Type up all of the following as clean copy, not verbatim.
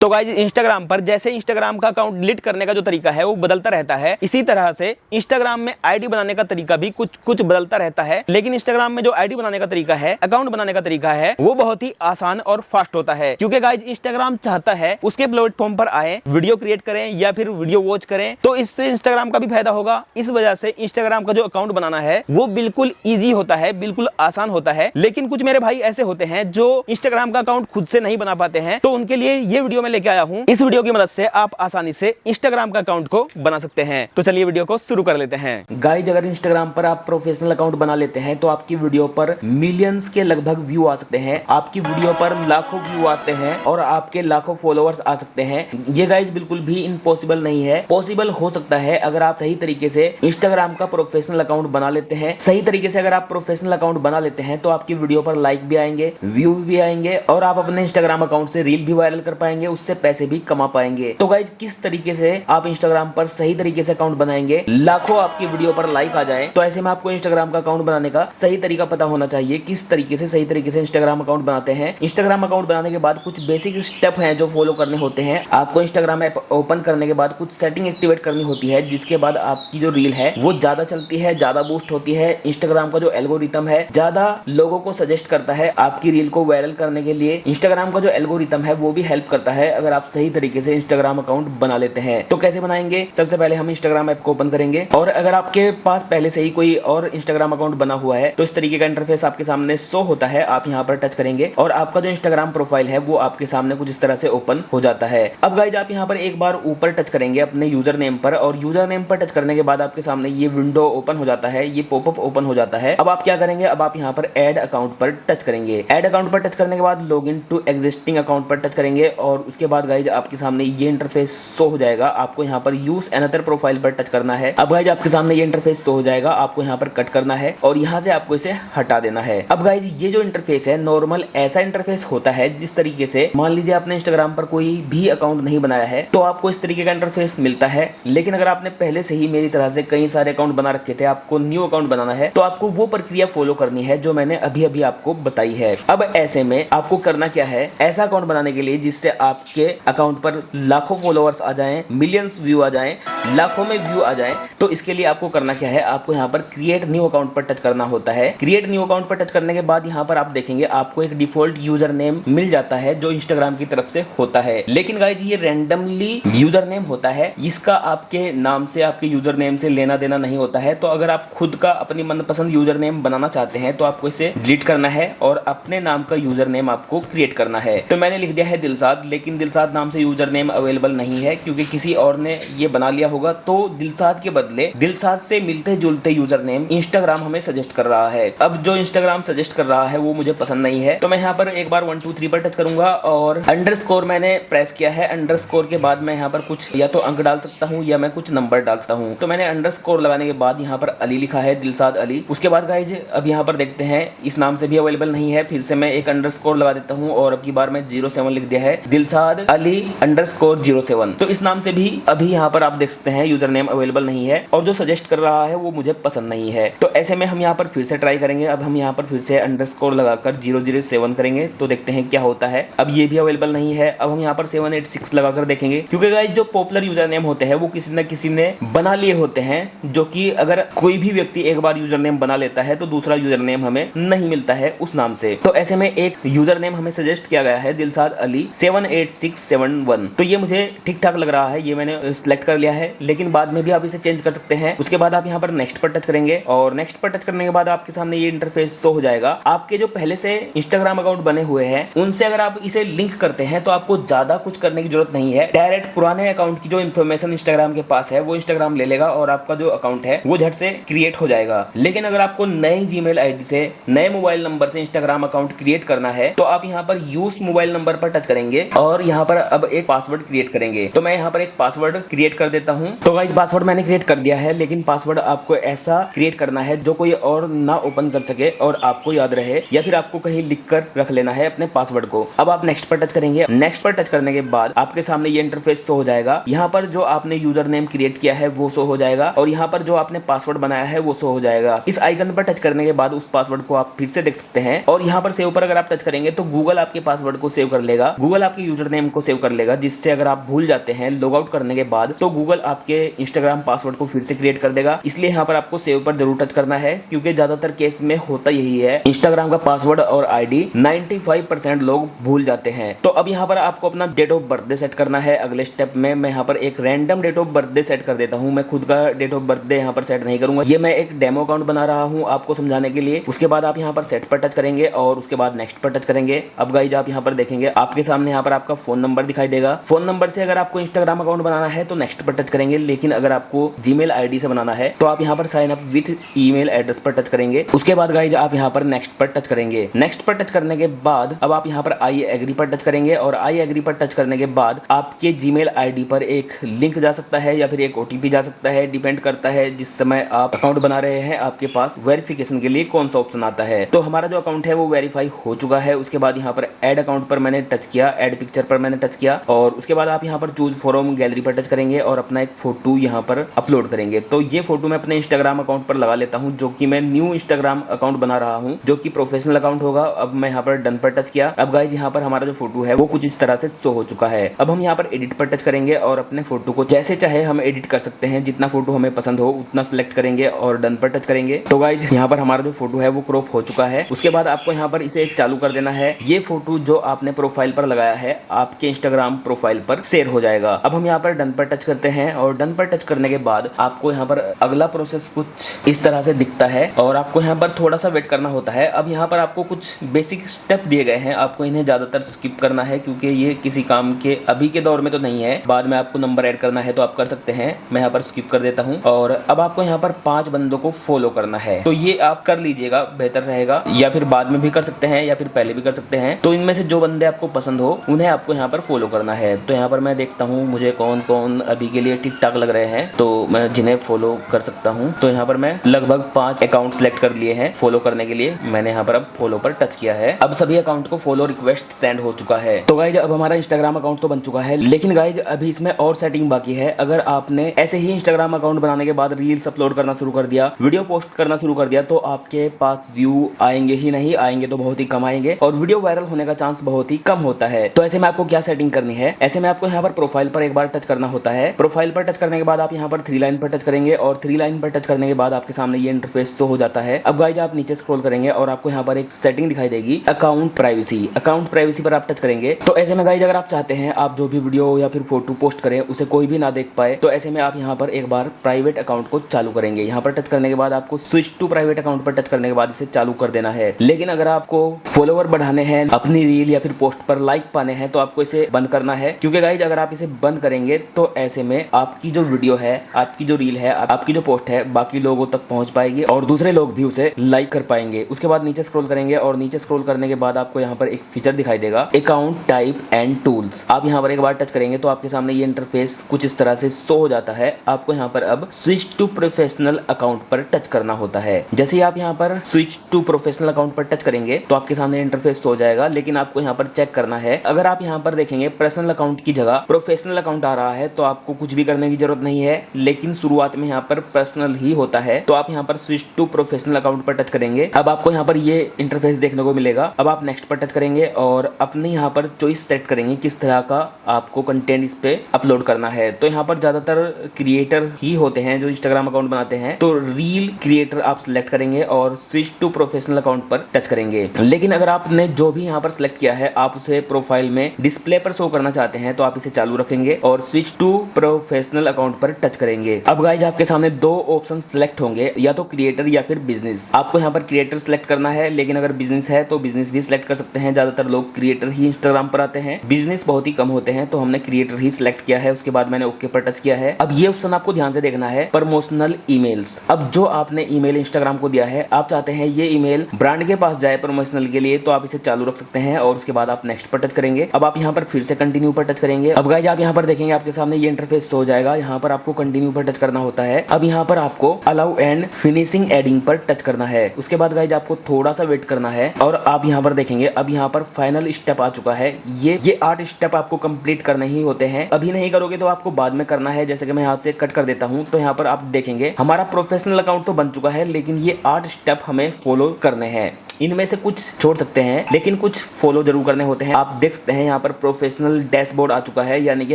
तो guys Instagram पर जैसे इंस्टाग्राम का अकाउंट डिलीट करने का जो तरीका है वो बदलता रहता है, इसी तरह से इंस्टाग्राम में आईडी बनाने का तरीका भी कुछ बदलता रहता है। लेकिन इंस्टाग्राम में जो आईडी बनाने का तरीका है, अकाउंट बनाने का तरीका है, वो बहुत ही आसान और फास्ट होता है। क्योंकि गाइज इंस्टाग्राम चाहता है उसके प्लेटफॉर्म पर आए, वीडियो क्रिएट करें या फिर वीडियो वॉच करें, तो इससे इंस्टाग्राम का भी फायदा होगा। इस वजह से इंस्टाग्राम का जो अकाउंट बनाना है वो बिल्कुल ईजी होता है, बिल्कुल आसान होता है। लेकिन कुछ मेरे भाई ऐसे होते हैं जो इंस्टाग्राम का अकाउंट खुद से नहीं बना पाते हैं, तो उनके लिए ये वीडियो मैं लेके आया हूँ। इस वीडियो की मदद से आप आसानी से इंस्टाग्राम का अकाउंट को बना सकते हैं। तो चलिए वीडियो को शुरू कर लेते हैं। गाइज, अगर इंस्टाग्राम पर आप प्रोफेशनल अकाउंट बना लेते हैं तो आपकी वीडियो पर मिलियंस के लगभग व्यू आ सकते हैं, आपकी वीडियो पर लाखों व्यू आ सकते हैं और आपके लाखों फॉलोअर्स आ सकते हैं। ये गाइज बिल्कुल भी इम्पॉसिबल नहीं है, पॉसिबल हो सकता है अगर आप सही तरीके से इंस्टाग्राम का प्रोफेशनल अकाउंट बना लेते हैं। सही तरीके से अगर आप प्रोफेशनल अकाउंट बना लेते हैं तो आपकी वीडियो पर लाइक भी आएंगे, व्यू भी आएंगे और आप अपने इंस्टाग्राम अकाउंट से रील भी वायरल कर पाएंगे, उससे पैसे भी कमा पाएंगे। तो गाइज, किस तरीके से आप इंस्टाग्राम पर सही तरीके से अकाउंट बनाएंगे, लाखों आपकी वीडियो पर लाइक आ जाए, तो ऐसे में आपको इंस्टाग्राम का अकाउंट बनाने का सही तरीका पता होना चाहिए। किस तरीके से सही तरीके से इंस्टाग्राम अकाउंट बनाते हैं। इंस्टाग्राम अकाउंट बनाने के बाद कुछ बेसिक स्टेप हैं जो फॉलो करने होते हैं। आपको इंस्टाग्राम ऐप ओपन करने के बाद कुछ सेटिंग एक्टिवेट करनी होती है, जिसके बाद आपकी जो रील है वो ज्यादा चलती है, ज्यादा बूस्ट होती है। इंस्टाग्राम का जो एल्गोरिथम है ज्यादा लोगों को सजेस्ट करता है आपकी रील को वायरल करने के लिए। इंस्टाग्राम का जो एल्गोरिथम है वो भी हेल्प करता है अगर आप सही तरीके से इंस्टाग्राम अकाउंट बना लेते हैं। तो कैसे बनाएंगे? सबसे पहले हम इंस्टाग्राम ऐप को ओपन करेंगे और अगर आपके पास पहले से ही कोई और इंस्टाग्राम अकाउंट बना हुआ है तो इस तरीके का इंटरफेस आपके सामने शो होता है। आप यहाँ पर टच करेंगे और आपका जो इंस्टाग्राम प्रोफाइल है वो आपके सामने कुछ इस तरह से ओपन हो जाता है। अब गाइज, आप यहाँ पर एक बार ऊपर टच करेंगे अपने यूजर नेम पर और यूजर नेम पर टच करने के बाद आपके सामने ये विंडो ओपन हो जाता है, ये पॉपअप ओपन हो जाता है। अब आप क्या करेंगे? अब आप यहाँ पर ऐड अकाउंट पर टच करेंगे। ऐड अकाउंट पर टच करने के बाद log in to existing account पर टच करेंगे और उसके बाद गाइज आपके सामने ये इंटरफेस शो हो जाएगा। आपको यहाँ पर यूज अनदर प्रोफाइल पर टच करना है। अब गाइज आपके सामने ये इंटरफेस शो हो जाएगा, आपको यहाँ पर कट करना है और यहाँ से आपको इसे हटा देना है। अब गाइज ये जो इंटरफेस है नॉर्मल ऐसा इंटरफेस होता है जिस तरीके से मान लीजिए आपने इंस्टाग्राम पर कोई भी अकाउंट नहीं बनाया है तो आपको इस तरीके का इंटरफेस मिलता है। लेकिन अगर आपने पहले से ही मेरी तरह से कई सारे अकाउंट बना रखे थे, आपको न्यू अकाउंट बनाना है, तो आपको वो प्रक्रिया फॉलो करनी है जो मैंने अभी अभी आपको बताई है। अब ऐसे में आपको करना क्या है? ऐसा अकाउंट बनाने के लिए जिससे आपके अकाउंट पर लाखों फॉलोअर्स आ जाएं, मिलियंस व्यू आ जाएं, लाखों में व्यू आ जाएं, तो इसके लिए आपको करना क्या है? आपको यहाँ पर क्रिएट न्यू अकाउंट पर टच करना होता है। क्रिएट न्यू अकाउंट पर टच करने के बाद यहाँ पर आप देखेंगे आपको एक डिफॉल्ट यूजर नेम मिल जाता है जो इंस्टाग्राम की तरफ से होता है। लेकिन गाइज ये रैंडमली यूजर नेम होता है, इसका आपके नाम से, आपके यूजर नेम से लेना देना नहीं होता है। तो अगर आप खुद का अपनी मनपसंद यूजर नेम बनाना चाहते हैं तो आपको इसे डिलीट करना है और अपने नाम का यूजर नेम आपको क्रिएट करना है। तो मैंने लिख दिया है दिलसाद, लेकिन दिलसाद नाम से यूजर नेम अवेलेबल नहीं है क्योंकि किसी और ने ये बना लिया होगा। तो दिलसाद के बदले दिलसाद से मिलते जुलते यूजर नेम इंस्टाग्राम हमें सजेस्ट कर रहा है। अब जो इंस्टाग्राम सजेस्ट कर रहा है वो मुझे पसंद नहीं है, तो मैं यहाँ पर एक बार 1 2 3 पर टच करूंगा और अंडरस्कोर मैंने प्रेस किया है। अंडरस्कोर के बाद मैं यहाँ पर कुछ या तो अंक डाल सकता हूँ या मैं कुछ नंबर डाल सकता हूँ। तो मैंने अंडरस्कोर लगाने के बाद यहाँ पर अली लिखा है, दिलसाद अली। उसके बाद गाइज अब यहाँ पर देखते हैं इस नाम से भी अवेलेबल नहीं है, फिर से मैं एक अंडरस्कोर लगा देता हूँ और अब की बार मैं 07 लिख दिया है, दिलसाद अली अंडरस्कोर 07। तो इस नाम से भी अभी यहाँ पर आप देख सकते हैं यूजर नेम अवेलेबल नहीं है और जो सजेस्ट कर रहा है वो मुझे पसंद नहीं है। तो ऐसे में हम यहाँ पर फिर से ट्राई करेंगे। अब हम यहाँ पर फिर से अंडरस्कोर लगाकर 007 करेंगे तो देखते हैं क्या होता है। अब ये भी अवेलेबल नहीं है। अब हम यहाँ पर 786 लगाकर देखेंगे क्योंकि गाइस जो पॉपुलर यूजर नेम होते हैं वो किसी न किसी ने बना लिए होते हैं, जो कि अगर कोई भी व्यक्ति एक बार यूजर नेम बना लेता है तो दूसरा यूजर नेम हमें नहीं मिलता है उस नाम से। तो ऐसे में एक यूजर नेम हमें सजेस्ट किया गया है, दिलसाद अली 78671। तो ये मुझे ठीक ठाक लग रहा है, ये मैंने सिलेक्ट कर लिया है, लेकिन बाद में भी आप इसे चेंज कर सकते हैं। उसके बाद आप यहाँ पर नेक्स्ट पर टच करेंगे और नेक्स्ट पर टच करने के बाद आपके सामने ये इंटरफेस शो हो जाएगा। आपके जो पहले से इंस्टाग्राम अकाउंट बने हुए हैं उनसे अगर आप इसे लिंक करते हैं तो आपको ज्यादा कुछ करने की जरूरत नहीं है। डायरेक्ट पुराने अकाउंट की जो इन्फॉर्मेशन इंस्टाग्राम के पास है वो इंस्टाग्राम ले लेगा और आपका जो अकाउंट है वो झट से क्रिएट हो जाएगा। लेकिन अगर आपको नए जीमेल आईडी से, नए मोबाइल नंबर से इंस्टाग्राम अकाउंट क्रिएट करना है तो आप यहाँ पर यूज मोबाइल नंबर पर टच करेंगे और यहाँ पर अब एक पासवर्ड क्रिएट करेंगे। तो मैं यहाँ पर एक पासवर्ड क्रिएट कर देता हूँ। तो गाइस पासवर्ड मैंने क्रिएट कर दिया है, लेकिन पासवर्ड आपको ऐसा क्रिएट करना है जो कोई और ना ओपन कर सके और आपको याद रहे, या फिर आपको कहीं लिख कर रख लेना है अपने पासवर्ड को। अब आप नेक्स्ट पर टच करेंगे। नेक्स्ट पर टच करने के बाद आपके सामने ये इंटरफेस शो हो जाएगा। यहाँ पर जो आपने यूजर नेम क्रिएट किया है वो शो हो जाएगा और यहाँ पर जो आपने पासवर्ड बनाया है वो शो हो जाएगा। इस आइकन पर टच करने के बाद उस पासवर्ड को आप फिर से देख सकते हैं और यहाँ पर सेव पर अगर आप टच करेंगे तो गूगल आपके पासवर्ड को सेव कर लेगा। गूगल आपके यूजर नेम को सेव कर लेगा, जिससे अगर आप भूल जाते हैं लॉग आउट करने के बाद तो गूगल आपके इंस्टाग्राम पासवर्ड को फिर से क्रिएट कर देगा। इसलिए यहाँ पर आपको सेव पर जरूर टच करना है, क्योंकि ज्यादातर केस में होता यही है, इंस्टाग्राम का पासवर्ड और आईडी 95% लोग भूल जाते हैं। तो अब यहाँ पर आपको अपना डेट ऑफ बर्थडे सेट करना है। अगले स्टेप में मैं यहाँ पर एक random date of birthday set कर देता हूँ। मैं खुद का डेट ऑफ बर्थडे यहाँ पर सेट नहीं करूंगा, ये मैं एक डेमो अकाउंट बना रहा हूँ आपको समझाने के लिए। उसके बाद आप यहाँ पर सेट पर टच करेंगे और उसके बाद नेक्स्ट पर टच करेंगे। अब गाइज आप यहाँ पर देखेंगे आपके सामने यहाँ पर आपका फोन नंबर दिखाई देगा। फोन नंबर से अगर आपको इंस्टाग्राम अकाउंट बनाना है तो नेक्स्ट पर टच करेंगे, लेकिन अगर आपको जीमेल आईडी से बनाना है तो आप यहाँ पर sign up with email address पर टच करेंगे। उसके बाद गाइज आप यहाँ पर नेक्स्ट पर टच करेंगे। नेक्स्ट पर टच करने के बाद अब आप यहाँ पर आई एग्री पर टच करेंगे और आई एग्री पर टच करने के बाद आपके जीमेल आईडी पर एक लिंक जा सकता है या फिर एक ओटीपी जा सकता है, डिपेंड करता है जिस समय आप अकाउंट बना रहे हैं आपके पास वेरिफिकेशन के लिए कौन सा ऑप्शन आता है। तो हमारा जो अकाउंट है वो वेरीफाई हो चुका है। उसके बाद यहाँ पर ऐड अकाउंट पर मैंने टच किया, ऐड पिक्चर पर मैंने टच किया और उसके बाद आप यहाँ पर चूज फ्रॉम गैलरी पर टच करेंगे और अपना एक फोटो यहाँ पर अपलोड करेंगे। तो ये फोटो मैं अपने इंस्टाग्राम अकाउंट पर लगा लेता हूँ, जो कि मैं न्यू इंस्टाग्राम अकाउंट बना रहा हूँ, जो कि प्रोफेशनल अकाउंट होगा। अब मैं यहाँ पर डन पर टच किया। अब गाइज यहाँ पर हमारा जो फोटो है वो कुछ इस तरह से शो हो चुका है। अब हम यहाँ पर एडिट पर टच करेंगे और अपने फोटो को जैसे चाहे हम एडिट कर सकते हैं, जितना फोटो हमें पसंद हो उतना सिलेक्ट करेंगे और डन पर टच करेंगे। तो गाइज यहाँ पर हमारा जो फोटो है वो क्रॉप हो चुका है। उसके बाद आपको यहाँ पर इसे चालू कर देना है। ये फोटो जो आपने प्रोफाइल पर लगाया है आपके इंस्टाग्राम प्रोफाइल पर शेयर हो जाएगा। अब हम यहाँ पर डन पर टच करते हैं और डन पर टच करने के बाद आपको यहाँ पर अगला प्रोसेस कुछ इस तरह से दिखता है और आपको यहाँ पर थोड़ा सा वेट करना होता है। अब यहाँ पर आपको कुछ बेसिक स्टेप दिए गए हैं, आपको इन्हें ज्यादातर स्किप करना है क्योंकि ये किसी काम के अभी के दौर में तो नहीं है। बाद में आपको नंबर ऐड करना है तो आप कर सकते हैं, मैं यहाँ पर स्किप कर देता हूँ। और अब आपको यहाँ पर 5 बंदों को फॉलो करना है, तो ये आप कर लीजिएगा, बेहतर रहेगा, या फिर बाद में भी कर सकते हैं या फिर पहले भी कर सकते हैं। तो इनमें से जो बंदे आपको पसंद हो उन्हें आपको यहाँ पर फॉलो करना है। तो यहाँ पर मैं देखता हूँ मुझे कौन कौन अभी के लिए ठीक ठाक लग रहे हैं, तो मैं जिन्हें फॉलो कर सकता हूँ। तो यहाँ पर मैं लगभग 5 अकाउंट सेलेक्ट कर लिए हैं फॉलो करने के लिए। मैंने यहाँ पर अब फॉलो पर टच किया है। अब सभी अकाउंट को फॉलो रिक्वेस्ट सेंड हो चुका है। तो गाइज अब हमारा इंस्टाग्राम अकाउंट तो बन चुका है, लेकिन गाइज अभी इसमें और सेटिंग बाकी है। अगर आपने ऐसे ही इंस्टाग्राम अकाउंट बनाने के बाद रील्स अपलोड करना शुरू कर दिया, वीडियो पोस्ट करना शुरू कर दिया, तो आपके पास व्यू आएंगे ही नहीं, आएंगे तो बहुत ही कम आएंगे और वीडियो वायरल होने का चांस बहुत ही कम होता है। तो ऐसे में आपको क्या सेटिंग करनी है, ऐसे में आपको यहाँ पर प्रोफाइल पर एक बार टच करना होता है। प्रोफाइल पर टच करने के बाद आप यहाँ पर 3 लाइन पर टच करेंगे और 3 लाइन पर टच करने के बाद आपके सामने ये इंटरफेस शो हो जाता है। अब गाइज आप नीचे स्क्रॉल करेंगे और आपको यहाँ पर एक सेटिंग दिखाई देगी, अकाउंट प्राइवेसी। अकाउंट प्राइवेसी पर आप टच करेंगे। तो ऐसे में गाइज अगर आप चाहते हैं आप जो भी वीडियो या फिर फोटो पोस्ट करें उसे कोई भी ना देख पाए, तो ऐसे में आप यहाँ पर एक बार प्राइवेट अकाउंट को चालू करेंगे। यहाँ पर टच करने के बाद आपको स्विच टू प्राइवेट अकाउंट पर टच करने के बाद इसे चालू कर देना है। लेकिन अगर आपको फॉलोवर बढ़ाने हैं, अपनी रील या फिर पोस्ट पर लाइक पाने हैं, तो आपको इसे बंद करना है, क्योंकि गाइज अगर आप इसे बंद करेंगे तो ऐसे में आपकी जो वीडियो है, आपकी जो रील है, आपकी जो पोस्ट है बाकी लोगों तक पहुंच पाएगी और दूसरे लोग भी उसे लाइक कर पाएंगे। उसके बाद नीचे स्क्रॉल करेंगे और नीचे स्क्रॉल करने के बाद आपको यहाँ पर एक फीचर दिखाई देगा, अकाउंट टाइप एंड टूल्स। आप यहाँ पर एक बार टच करेंगे तो आपके सामने ये इंटरफेस कुछ इस तरह से शो हो जाता है। आपको यहाँ पर अब स्विच टू प्रोफेशनल अकाउंट पर टच करना होता है। जैसे ही आप यहाँ पर स्विच टू प्रोफेशनल अकाउंट पर टच करेंगे तो आपके सामने इंटरफेस शो हो जाएगा, लेकिन आपको यहाँ पर चेक करना है। अगर आप यहाँ पर देखेंगे पर्सनल अकाउंट की जगह प्रोफेशनल अकाउंट आ रहा है तो आपको कुछ भी करने की जरूरत नहीं है, लेकिन शुरुआत में यहाँ पर पर्सनल ही होता है। तो आप यहाँ पर स्विच टू प्रोफेशनल अकाउंट पर टच करेंगे। अब आपको यहाँ पर ये इंटरफेस देखने को मिलेगा। अब आप नेक्स्ट पर टच करेंगे और अपने यहाँ पर चॉइस सेट करेंगे किस तरह का आपको कंटेंट इस पे अपलोड करना है। तो यहाँ पर ज्यादातर क्रिएटर ही होते हैं जो इंस्टाग्राम अकाउंट बनाते हैं, तो रील क्रिएटर आप सिलेक्ट करेंगे और स्विच टू प्रोफेशनल अकाउंट पर टच करेंगे। लेकिन अगर आपने जो भी यहाँ पर सिलेक्ट किया है आप उसे प्रोफाइल में डिस्प्ले पर शो करना चाहते हैं तो आप इसे चालू रखेंगे और स्विच टू प्रोफेशनल अकाउंट पर टच करेंगे। अब गाइज आपके सामने 2 ऑप्शन सिलेक्ट होंगे, या तो क्रिएटर या फिर बिजनेस। आपको यहाँ पर क्रिएटर सिलेक्ट करना है, लेकिन अगर बिजनेस है तो बिजनेस भी सिलेक्ट कर सकते हैं। ज्यादातर लोग क्रिएटर ही इंस्टाग्राम पर आते हैं, बिजनेस बहुत ही कम होते हैं, तो हमने क्रिएटर ही सिलेक्ट किया है। उसके बाद मैंने ओके पर टच किया है। अब ये ऑप्शन आपको ध्यान से देखना है, प्रमोशनल ईमेल्स। अब जो आपने ईमेल इंस्टाग्राम को दिया है, आप चाहते हैं ये ईमेल ब्रांड के पास जाए प्रमोशनल के लिए, तो आप इसे चालू रख सकते हैं और उसके बाद आप नेक्स्ट पर टच करेंगे। अब आप यहाँ पर फिर से कंटिन्यू पर टच करेंगे। अब गाइज आप यहाँ पर देखेंगे आपके सामने ये इंटरफेस हो जाएगा। यहाँ पर आपको कंटिन्यू पर टच करना होता है। अब यहाँ पर आपको अलाउ एंड फिनिशिंग एडिंग पर टच करना है। उसके बाद गाइज आपको थोड़ा सा वेट करना है और आप यहाँ पर देखेंगे अब यहाँ पर फाइनल स्टेप आ चुका है। ये 8 स्टेप आपको कंप्लीट करने ही होते हैं। अभी नहीं करोगे तो आपको बाद में करना है। जैसे कि मैं यहाँ से कट कर देता हूँ, तो यहाँ पर आप देखेंगे हमारा प्रोफेशनल अकाउंट तो बन चुका है, लेकिन ये 8 स्टेप हमें फॉलो करने हैं। इनमें से कुछ छोड़ सकते हैं, लेकिन कुछ फॉलो जरूर करने होते हैं। आप देख सकते हैं यहाँ पर प्रोफेशनल डैशबोर्ड आ चुका है, यानी कि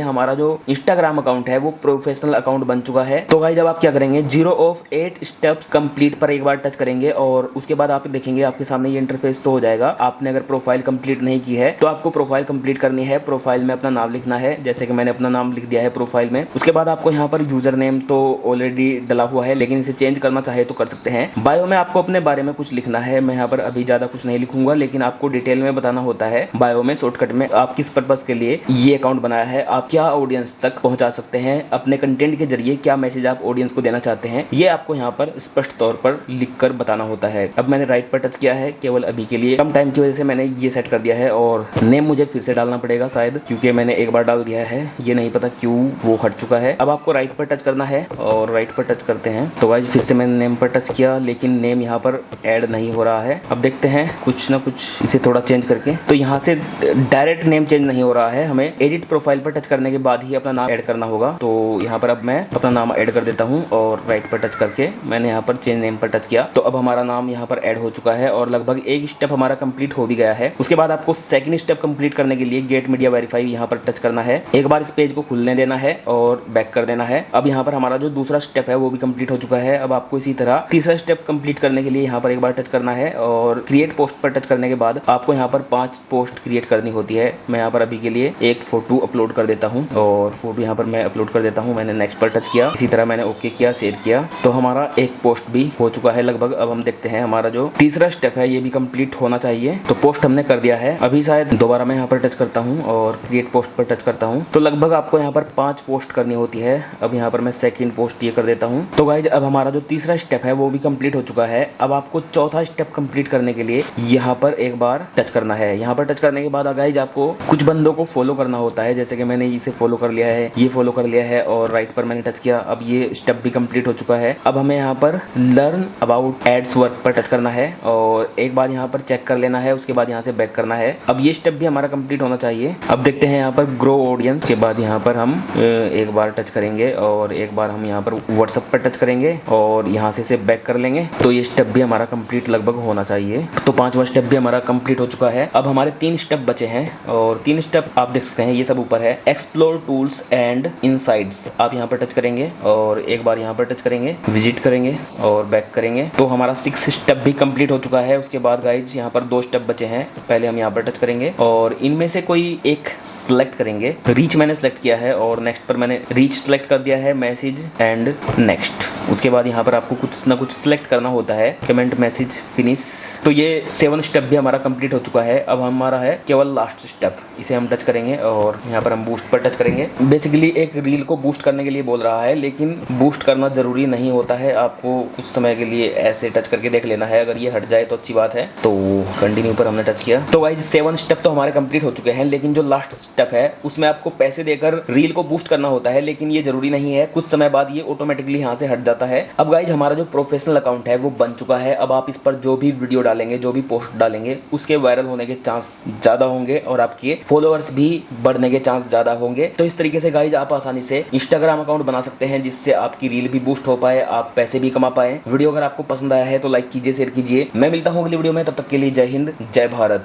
हमारा जो इंस्टाग्राम अकाउंट है वो प्रोफेशनल अकाउंट बन चुका है। तो गाइस अब आप क्या करेंगे, 0 ऑफ 8 स्टेप्स कंप्लीट पर एक बार टच करेंगे और उसके बाद आप देखेंगे आपके सामने ये इंटरफेस तो हो जाएगा। आपने अगर प्रोफाइल कंप्लीट नहीं की है तो आपको प्रोफाइल कंप्लीट करनी है। प्रोफाइल में अपना नाम लिखना है, जैसे कि मैंने अपना नाम लिख दिया है प्रोफाइल में। उसके बाद आपको यहाँ पर यूजर नेम तो ऑलरेडी डला हुआ है, लेकिन इसे चेंज करना चाहे तो कर सकते हैं। बायो में आपको अपने बारे में कुछ लिखना है। मैं यहाँ पर अभी ज्यादा कुछ नहीं लिखूंगा, लेकिन आपको डिटेल में बताना होता है बायो में, शॉर्टकट में, आप किस पर्पस के लिए ये अकाउंट बनाया है, आप क्या ऑडियंस तक पहुंचा सकते हैं, अपने कंटेंट के जरिए क्या मैसेज आप ऑडियंस को देना चाहते हैं, ये आपको यहाँ पर स्पष्ट तौर पर लिखकर बताना होता है। अब मैंने राइट पर टच किया है केवल अभी के लिए, कम टाइम की वजह से मैंने ये सेट कर दिया है। और नेम मुझे फिर से डालना पड़ेगा शायद, क्योंकि मैंने एक बार डाल दिया है, ये नहीं पता क्यों वो हट चुका है। अब आपको राइट पर टच करना है और राइट पर टच करते हैं तो गाइस फिर से मैंने नेम पर टच किया, लेकिन नेम यहाँ पर ऐड नहीं हो रहा है। अब देखते हैं कुछ ना कुछ इसे थोड़ा चेंज करके। तो यहाँ से डायरेक्ट नेम चेंज नहीं हो रहा है, हमें एडिट प्रोफाइल पर टच करने के बाद ही अपना नाम ऐड करना होगा। तो यहाँ पर अब मैं अपना नाम ऐड कर देता हूँ और राइट पर टच करके मैंने यहाँ पर चेंज नेम पर टच किया। तो अब हमारा नाम यहाँ पर ऐड हो चुका है और लगभग एक स्टेप हमारा कंप्लीट हो भी गया है। उसके बाद आपको सेकंड स्टेप कंप्लीट करने के लिए गेट मीडिया वेरीफाई यहाँ पर टच करना है। एक बार इस पेज को खुलने देना है और बैक कर देना है। अब यहाँ पर हमारा जो दूसरा स्टेप है वो भी कंप्लीट हो चुका है। अब आपको इसी तरह तीसरा स्टेप कंप्लीट करने के लिए यहाँ पर एक बार टच करना है और क्रिएट पोस्ट पर टच करने के बाद आपको यहाँ पर 5 पोस्ट क्रिएट करनी होती है। मैं यहाँ पर अभी के लिए एक फोटो अपलोड कर देता हूँ और फोटो यहाँ पर मैं अपलोड कर देता हूँ। मैंने नेक्स्ट पर टच किया, इसी तरह मैंने ओके किया, शेयर किया, तो हमारा एक पोस्ट भी हो चुका है लगभग। अब हम देखते हैं हमारा जो तीसरा स्टेप है ये भी कंप्लीट होना चाहिए। तो पोस्ट हमने कर दिया है। अभी शायद दोबारा मैं यहाँ पर टच करता हूँ और क्रिएट पोस्ट पर टच करता हूँ तो लगभग आपको यहाँ पर 5 पोस्ट करनी होती है। अब यहाँ पर मैं सेकंड पोस्ट ये कर देता हूँ। तो गाइज अब हमारा जो तीसरा स्टेप है वो भी कंप्लीट हो चुका है। अब आपको चौथा स्टेप कंप्लीट करने के लिए यहाँ पर एक बार टच करना है। यहाँ पर टच करने के बाद गाइज आपको कुछ बंदों को फॉलो करना होता है, जैसे कि मैंने इसे फॉलो कर लिया है, ये फॉलो कर लिया है और राइट पर मैंने टच किया। अब ये स्टेप भी कंप्लीट हो चुका है। अब हमें यहाँ पर लर्न अबाउट एड्स वर्क पर टच करना है और एक बार यहाँ पर चेक कर लेना है। उसके बाद यहाँ से बैक करना है। अब ये स्टेप भी हमारा कंप्लीट होना चाहिए। अब देखते हैं यहाँ पर ग्रो ऑडियंस के बाद यहाँ पर हम एक बार टच करेंगे और एक बार हम यहाँ पर व्हाट्सएप पर टच करेंगे और यहाँ से बैक कर लेंगे। तो ये स्टेप भी हमारा कंप्लीट लगभग होना चाहिए। तो 5वां स्टेप भी हमारा कंप्लीट हो चुका है। अब हमारे 3 स्टेप बचे हैं और 3 स्टेप आप देख सकते हैं, ये सब ऊपर है। एक्सप्लोर टूल्स एंड इनसाइट्स, आप यहाँ पर टच करेंगे और एक बार यहाँ पर टच करेंगे, विजिट करेंगे और बैक करेंगे। तो हमारा 6 स्टेप भी कंप्लीट हो चुका है। उसके बाद गाइज यहाँ पर 2 स्टेप बचे हैं। पहले हम यहाँ पर टच करेंगे और इनमें से कोई एक सिलेक्ट करेंगे। रीच मैंने सेलेक्ट किया है और नेक्स्ट पर मैंने रीच सेलेक्ट कर दिया है, मैसेज एंड नेक्स्ट। उसके बाद यहाँ पर आपको कुछ ना कुछ सिलेक्ट करना होता है, कमेंट, मैसेज, फिनिश। तो ये 7 स्टेप भी हमारा कंप्लीट हो चुका है। अब हमारा है केवल लास्ट स्टेप, इसे हम टच करेंगे और यहाँ पर हम बूस्ट पर टच करेंगे। बेसिकली एक रील को बूस्ट करने के लिए बोल रहा है, लेकिन बूस्ट करना जरूरी नहीं होता है। आपको कुछ समय के लिए ऐसे टच करके देख लेना है, अगर ये हट जाए तो अच्छी बात है। तो कंटिन्यू पर हमने टच किया। तो गाइस 7 स्टेप तो हमारे कंप्लीट हो चुके हैं, लेकिन जो लास्ट स्टेप है उसमें आपको पैसे देकर रील को बूस्ट करना होता है, लेकिन ये जरूरी नहीं है। कुछ समय बाद ये ऑटोमेटिकली यहाँ से हट जाता है। अब गाइज हमारा जो प्रोफेशनल अकाउंट है वो बन चुका है। अब आप इस पर जो भी वीडियो डालेंगे, जो भी पोस्ट डालेंगे, उसके वायरल होने के चांस ज्यादा होंगे और आपके फॉलोअर्स भी बढ़ने के चांस ज्यादा होंगे। तो इस तरीके से गाइज आप आसानी से इंस्टाग्राम अकाउंट बना सकते हैं, जिससे आपकी रील भी बूस्ट हो पाए, आप पैसे भी कमा पाए। वीडियो अगर आपको पसंद आया है तो लाइक कीजिए, शेयर कीजिए। मैं मिलता हूँ अगली वीडियो में, तब तक के लिए जय हिंद, जय भारत।